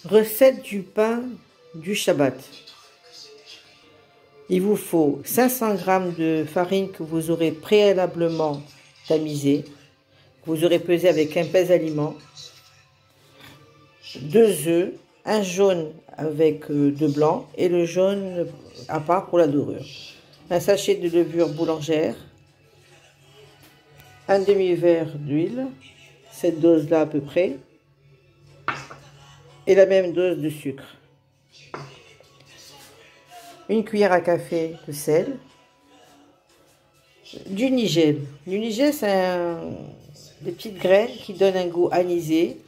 Recette du pain du Shabbat. Il vous faut 500 g de farine que vous aurez préalablement tamisée, que vous aurez pesé avec un pèse-aliments, 2 œufs, un jaune avec 2 blancs et le jaune à part pour la dorure, un sachet de levure boulangère, un demi-verre d'huile, cette dose-là à peu près, et la même dose de sucre. Une cuillère à café de sel, du nigel. Du nigel, c'est des petites graines qui donnent un goût anisé.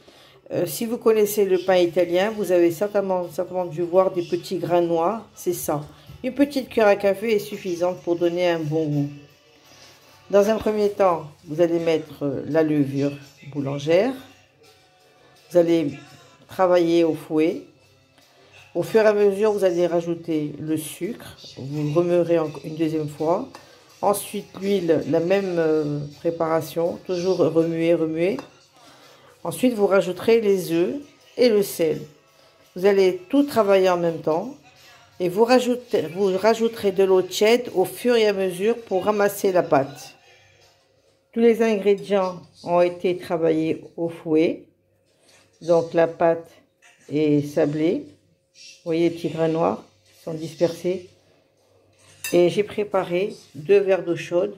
Si vous connaissez le pain italien, vous avez certainement dû voir des petits grains noirs, c'est ça. Une petite cuillère à café est suffisante pour donner un bon goût. Dans un premier temps, vous allez mettre la levure boulangère. Vous allez travailler au fouet. Au fur et à mesure, vous allez rajouter le sucre. Vous remuerez une deuxième fois. Ensuite, l'huile, la même préparation. Toujours remuer. Ensuite, vous rajouterez les œufs et le sel. Vous allez tout travailler en même temps. Et vous rajouterez de l'eau tiède au fur et à mesure pour ramasser la pâte. Tous les ingrédients ont été travaillés au fouet. Donc la pâte est sablée. Vous voyez les petits grains noirs sont dispersés. Et j'ai préparé 2 verres d'eau chaude.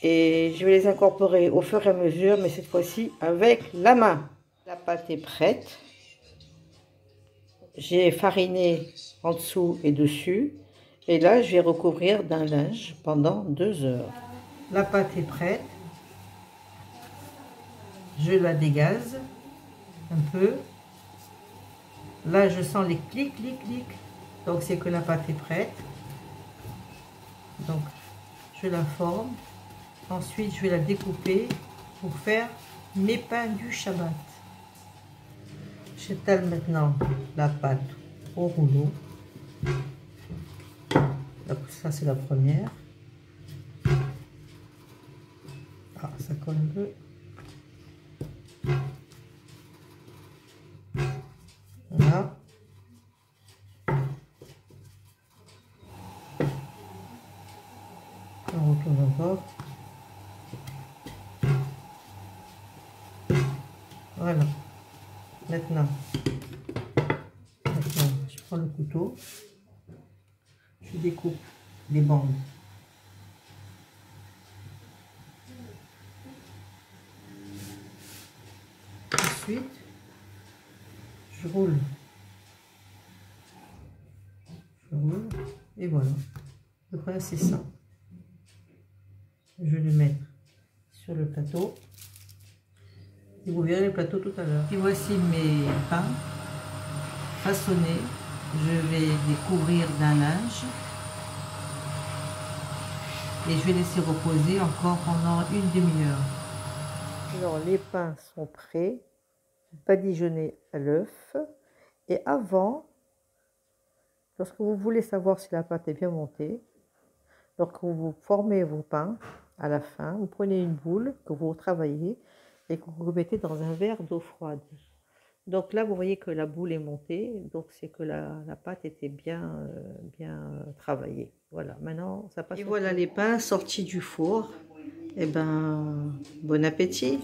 Et je vais les incorporer au fur et à mesure, mais cette fois-ci avec la main. La pâte est prête. J'ai fariné en dessous et dessus. Et là, je vais recouvrir d'un linge pendant 2 heures. La pâte est prête. Je la dégaze un peu. Là, je sens les clics. Donc, c'est que la pâte est prête. Donc, je la forme. Ensuite, je vais la découper pour faire mes pains du Shabbat. J'étale maintenant la pâte au rouleau. Donc, ça, c'est la première. Ah, ça colle un peu. Voilà. On retourne encore. Voilà. Maintenant, je prends le couteau. Je découpe les bandes. Ensuite, je roule. Et voilà. À peu près c'est ça. Je vais le mettre sur le plateau. Et vous verrez le plateau tout à l'heure. Et voici mes pains façonnés. Je vais les couvrir d'un linge. Et je vais laisser reposer encore pendant une demi-heure. Alors les pains sont prêts. Badigeonnés à l'œuf. Et avant, lorsque vous voulez savoir si la pâte est bien montée, lorsque vous formez vos pains, à la fin, vous prenez une boule que vous travaillez et que vous mettez dans un verre d'eau froide. Donc là, vous voyez que la boule est montée, donc c'est que la pâte était bien travaillée. Voilà, maintenant ça passe. Et voilà les pains sortis du four. Eh ben, bon appétit!